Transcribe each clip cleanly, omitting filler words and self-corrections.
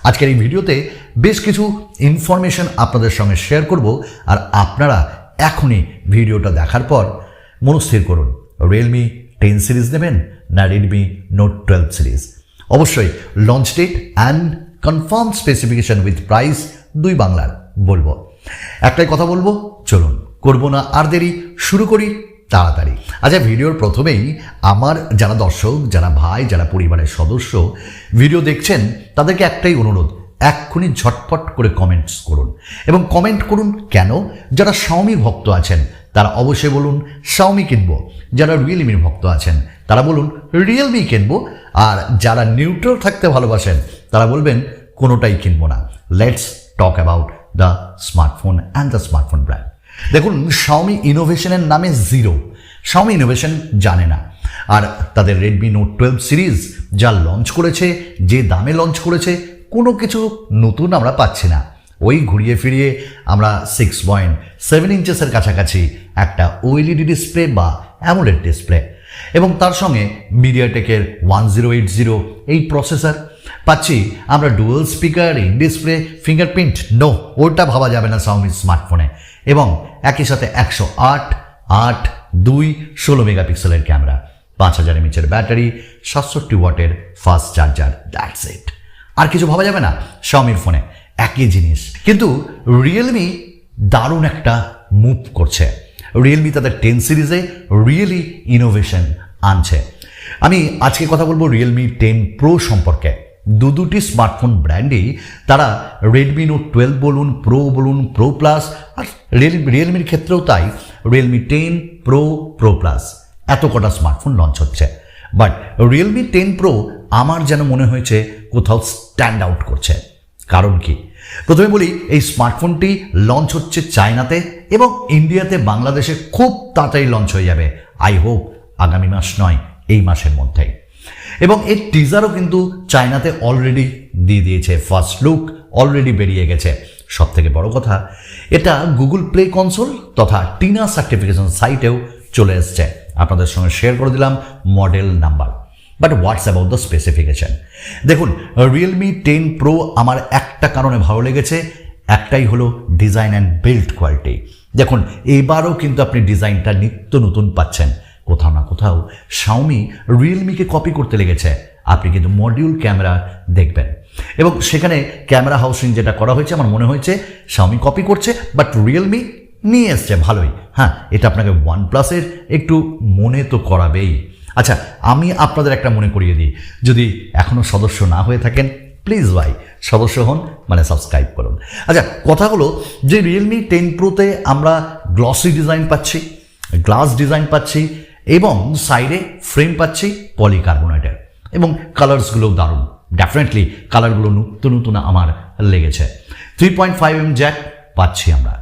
আজকের এই ভিডিওতে বেশ কিছু ইনফরমেশন আপনাদের সঙ্গে শেয়ার করব, আর আপনারা এখনই ভিডিওটা দেখার পর মনস্থির করুন রিয়েলমি 10 সিরিজ নেবেন না রেডমি নোট 12 সিরিজ। অবশ্যই launch date and confirm specification with price দুই বাংলার বলবো। একটাই কথা বলবো, চলুন করবো না আর দেরি, শুরু করি তাড়াতাড়ি। আচ্ছা, ভিডিওর প্রথমেই আমার যারা দর্শক, যারা ভাই, যারা পরিবারের সদস্য ভিডিও দেখছেন, তাদেরকে একটাই অনুরোধ, এক্ষুনি ঝটপট করে কমেন্টস করুন। এবং কমেন্ট করুন কেন? যারা শাওমির ভক্ত আছেন তারা অবশ্যই বলুন শাওমি কিনবো, যারা রিয়েলমির ভক্ত আছেন তারা বলুন রিয়েলমি কিনবো, আর যারা নিউট্রাল থাকতে ভালোবাসেন তারা বলবেন কোনোটাই কিনবো না। Let's talk about the smartphone and the smartphone brand. দেখুন, শাওমি ইনোভেশনের নামে জিরো। শাওমি ইনোভেশন জানে না। আর তাদের রেডমি নোট 12 সিরিজ যা লঞ্চ করেছে, যে দামে লঞ্চ করেছে, কোনো কিছু নতুন আমরা পাচ্ছি না। ওই ঘুরিয়ে ফিরিয়ে আমরা 6.7 ইঞ্চেসের কাছাকাছি একটা ওএলইডি ডিসপ্লে বা অ্যামোলেড ডিসপ্লে, এবং তার সঙ্গে মিডিয়াটেকের 1080 এই প্রসেসর পাচ্ছি আমরা। Dual speaker, in display, fingerprint no, ওটা ভাবা যাবে না শাওমি স্মার্টফোনে। এবং একই সাথে 108/8/2 মেগাপিক্সেলের ক্যামেরা, 5000 mAh ব্যাটারি, 67 ওয়াটের ফাস্ট চার্জার। That's it. আর কিছু ভাবা যাবে না শাওমির ফোনে, একই জিনিস। কিন্তু রিয়েলমি দারুণ একটা মুভ করছে। রিয়েলমি তাদের 10 সিরিজে রিয়েলি ইনোভেশন আনছে। আমি আজকে কথা বলবো রিয়েলমি 10 প্রো সম্পর্কে। দুটি স্মার্টফোন ব্র্যান্ডেই তারা রেডমি নোট 12 বলুন, প্রো বলুন, প্রো প্লাস, আর রিয়েলমির ক্ষেত্রেও তাই, রিয়েলমি 10 প্রো, প্রো প্লাস, এত কটা স্মার্টফোন লঞ্চ হচ্ছে। বাট রিয়েলমি 10 প্রো আমার যেন মনে হয়েছে কোথাও স্ট্যান্ড আউট করছে। কারণ কি? প্রথমে বলি, এই স্মার্টফোনটি লঞ্চ হচ্ছে চায়নাতে এবং ইন্ডিয়াতে, বাংলাদেশে খুব তাড়াতাড়ি লঞ্চ হয়ে যাবে। আই হোপ আগামী মাস নয়, এই মাসের মধ্যেই। এবং এর টিজারও কিন্তু চায়নাতে অলরেডি দিয়ে দিয়েছে, ফার্স্ট লুক অলরেডি বেরিয়ে গেছে। সব থেকে বড় কথা, এটা গুগল প্লে কনসোল তথা টিনা সার্টিফিকেশন সাইটেও চলে এসছে। আপনাদের সঙ্গে শেয়ার করে দিলাম model number. But what's about the specification? দেখুন, রিয়েলমি 10 প্রো আমার একটা কারণে ভালো লেগেছে, একটাই হলো ডিজাইন অ্যান্ড বিল্ড কোয়ালিটি। দেখুন, এবারও কিন্তু আপনি ডিজাইনটা নিত্য নতুন পাচ্ছেন। কোথাও না কোথাও শাওমি রিয়েলমিকে কপি করতে লেগেছে। আপনি কিন্তু মডিউল ক্যামেরা দেখবেন, এবং সেখানে ক্যামেরা হাউসিং যেটা করা হয়েছে, আমার মনে হয়েছে শাওমি কপি করছে, বাট রিয়েলমি নিয়ে এসছে ভালোই। হ্যাঁ, এটা আপনাকে OnePlus-এর একটু মনে তো করাবেই। আচ্ছা, আমি আপনাদের একটা মনে করিয়ে দিই, যদি এখনও সদস্য না হয়ে থাকেন, প্লিজ ভাই সদস্য হন, মানে সাবস্ক্রাইব করুন। আচ্ছা, কথা হলো যে রিয়েলমি 10 প্রোতে আমরা গ্লসি ডিজাইন পাচ্ছি, গ্লাস ডিজাইন পাচ্ছি, এবং সাইডে ফ্রেম পাচ্ছি পলিকার্বনেটের, এবং কালার্সগুলোও দারুণ। ডেফিনেটলি কালারগুলো নতুন নতুন আমার লেগেছে। 3.5mm জ্যাক পাচ্ছি আমরা,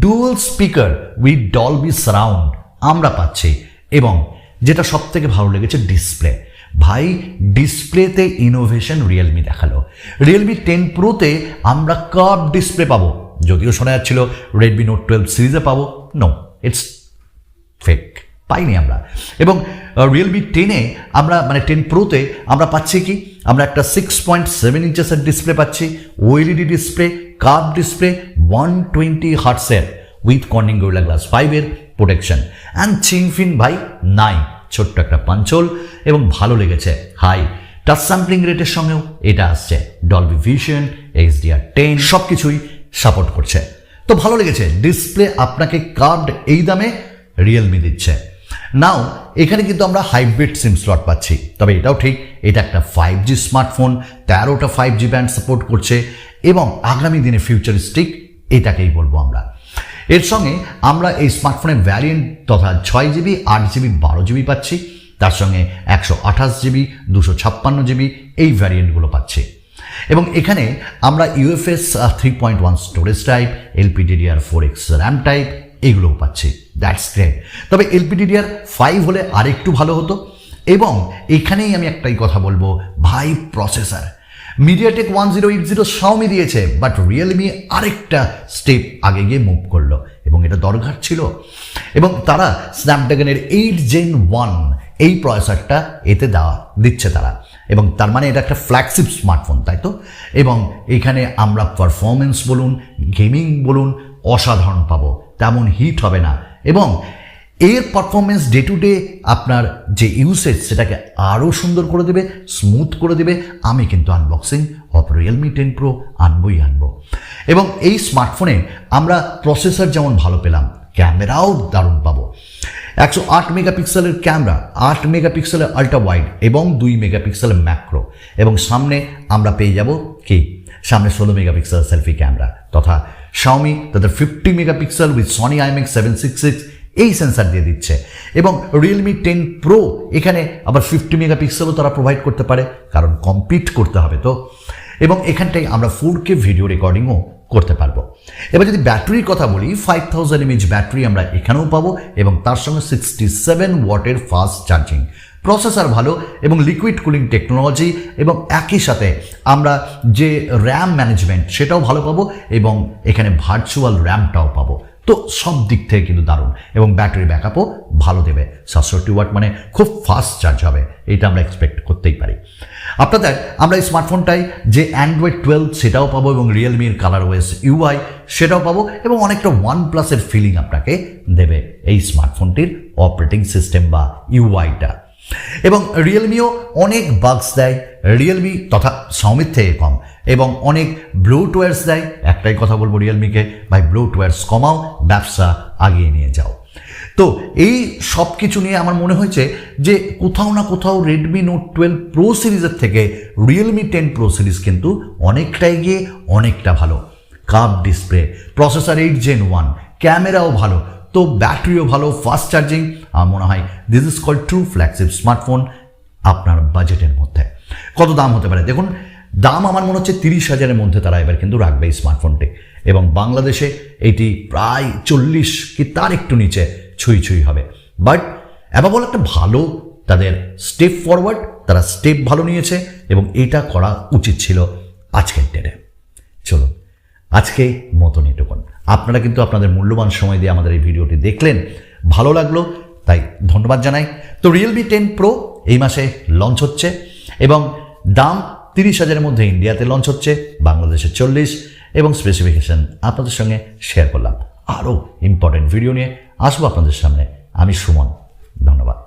dual speaker with Dolby surround আমরা পাচ্ছি, এবং যেটা সব থেকে ভালো লেগেছে ডিসপ্লে। ভাই, ডিসপ্লেতে ইনোভেশন রিয়েলমি দেখালো। রিয়েলমি 10 প্রোতে আমরা কার্ভ ডিসপ্লে পাবো, যদিও শোনা যাচ্ছিল রেডমি নোট 12 সিরিজে পাবো। নো, ইটস ফেক, পাইনি আমরা। এবং রিয়েলমি 10-এ আমরা, মানে 10 প্রোতে আমরা পাচ্ছি কি? আমরা একটা 6.7 ইঞ্চেসের ডিসপ্লে পাচ্ছি, ওএলইডি ডিসপ্লে, কার্ভ ডিসপ্লে, 120 হার্টসের উইথ কর্নিং গরিলা গ্লাস 5-এর প্রোটেকশন, অ্যান্ড চিনফিন ভাই নাই, ছোট্ট একটা পাঞ্চল, এবং ভালো লেগেছে হাই টাচ স্যাম্পলিং রেটের সঙ্গেও এটা আসছে। ডলবি ভিশন, HDR10 সব কিছুই সাপোর্ট করছে, তো ভালো লেগেছে। ডিসপ্লে আপনাকে কার্ভড এই দামে রিয়েলমি দিচ্ছে। নাও এখানে কিন্তু আমরা হাইব্রিড সিম স্লট পাচ্ছি, তবে এটাও ঠিক, এটা একটা 5G smartphone, 13টা 5G band support করছে, এবং আগামী দিনে ফিউচারিস্টিক এটাকেই বলবো আমরা। এর সঙ্গে আমরা এই স্মার্টফোনের ভ্যারিয়েন্ট তথা 6GB, 8GB, 12GB পাচ্ছি, তার সঙ্গে 128GB, 256GB এই ভ্যারিয়েন্টগুলো পাচ্ছি। এবং এখানে আমরা UFS 3.1 storage type, LPDDR4X RAM type এগুলোও পাচ্ছি। That's great. তবে LPDDR5 হলে আরেকটু ভালো হতো। এবং এখানেই আমি একটাই কথা বলবো, ভাই প্রসেসর মিডিয়াটেক 1080 শাওমি দিয়েছে, বাট রিয়েলমি আরেকটা স্টেপ আগে গিয়ে মুভ করলো, এবং এটা দরকার ছিল। এবং তারা স্ন্যাপড্রাগনের 8 Gen 1 এই প্রসেসরটা এতে দিচ্ছে তারা, এবং তার মানে এটা একটা ফ্ল্যাগশিপ স্মার্টফোন, তাই তো? এবং এখানে আমরা পারফরমেন্স বলুন, গেমিং বলুন, অসাধারণ পাবো, তেমন হিট হবে না, এবং এর পারফরমেন্স ডে টু ডে আপনার যে ইউসেজ সেটাকে আরও সুন্দর করে দেবে, স্মুথ করে দেবে। আমি কিন্তু আনবক্সিং অফ রিয়েলমি 10 প্রো আনবো। এবং এই স্মার্টফোনে আমরা প্রসেসর যেমন ভালো পেলাম, ক্যামেরাও দারুণ পাবো। 108 মেগাপিক্সেলের ক্যামেরা, 8 মেগাপিক্সেলের আল্ট্রা ওয়াইড এবং 2 মেগাপিক্সেলের ম্যাক্রো, এবং সামনে আমরা পেয়ে যাব কি, সামনে 16 মেগাপিক্সেল সেলফি ক্যামেরা, তথা Xiaomi তাদের 50 মেগাপিক্সেল উইথ সনি IMX 766 এই সেন্সার দিয়ে দিচ্ছে। এবং রিয়েলমি 10 প্রো এখানে আবার 50 মেগাপিক্সেলও তারা প্রোভাইড করতে পারে, কারণ কম্পিট করতে হবে তো। এবং এখানটায় আমরা 4K ভিডিও রেকর্ডিংও করতে পারবো। এবার যদি ব্যাটারির কথা বলি, 5000 mAh ব্যাটারি আমরা এখানেও পাবো, এবং তার সঙ্গে 67 ওয়াটের ফাস্ট চার্জিং। প্রসেসর ভালো এবং লিকুইড কুলিং টেকনোলজি, এবং একই সাথে আমরা যে র্যাম ম্যানেজমেন্ট সেটাও ভালো পাবো, এবং এখানে ভার্চুয়াল র্যামটাও পাবো। তো সব দিক থেকে কিন্তু দারুণ, এবং ব্যাটারি ব্যাকআপও ভালো দেবে। 67 ওয়াট মানে খুব ফাস্ট চার্জ হবে, এটা আমরা এক্সপেক্ট করতেই পারি। আপনাদের আমরা এই স্মার্টফোনটাই যে অ্যান্ড্রয়েড 12 সেটাও পাবো, এবং রিয়েলমির কালার ওএস UI সেটাও পাবো, এবং অনেকটা OnePlus-এর ফিলিং আপনাকে দেবে এই স্মার্টফোনটির অপারেটিং সিস্টেম বা ইউআইটা। এবং রিয়েলমিও অনেক বাগস দেয়, রিয়েলমি তথা Xiaomiর থেকে কম, এবং অনেক ব্লোটওয়্যারস দেয়। একটাই কথা বলবো রিয়েলমিকে, ভাই ব্লোটওয়্যারস কমাও, ব্যবসা আগিয়ে নিয়ে যাও। তো এই সব কিছু নিয়ে আমার মনে হয়েছে যে কোথাও না কোথাও রেডমি নোট 12 প্রো সিরিজের থেকে রিয়েলমি 10 প্রো সিরিজ কিন্তু অনেকটা এগিয়ে, অনেকটা ভালো। কার্ভ ডিসপ্লে, প্রসেসর 8 Gen 1, ক্যামেরাও ভালো, তো ব্যাটারিও ভালো, ফাস্ট চার্জিং। আমার মনে হয় this is called true flagship smartphone আপনার বাজেটের মধ্যে। কত দাম হতে পারে দেখুন, দাম আমার মনে হচ্ছে 30,000-এর মধ্যে তারা এবার কিন্তু রাখবে এই স্মার্টফোনটি, এবং বাংলাদেশে এটি প্রায় 40 কি তার একটু নিচে ছুঁই হবে। বাট অ্যাবাবল একটা ভালো তাদের স্টেপ ফরওয়ার্ড, তারা স্টেপ ভালো নিয়েছে, এবং এটা করা উচিত ছিল আজকের ডেটে। চলুন আজকে মতন এটুকুন। আপনারা কিন্তু আপনাদের মূল্যবান সময় দিয়ে আমাদের এই ভিডিওটি দেখলেন, ভালো লাগলো, তাই ধন্যবাদ জানাই। তো রিয়েলমি 10 প্রো এই মাসে লঞ্চ হচ্ছে, এবং দাম 30,000-এর মধ্যে ইন্ডিয়াতে লঞ্চ হচ্ছে, বাংলাদেশে 40, এবং স্পেসিফিকেশন আপনাদের সঙ্গে শেয়ার করলাম। আরও ইম্পর্টেন্ট ভিডিও নিয়ে আসবো আপনাদের সামনে। আমি সুমন, ধন্যবাদ।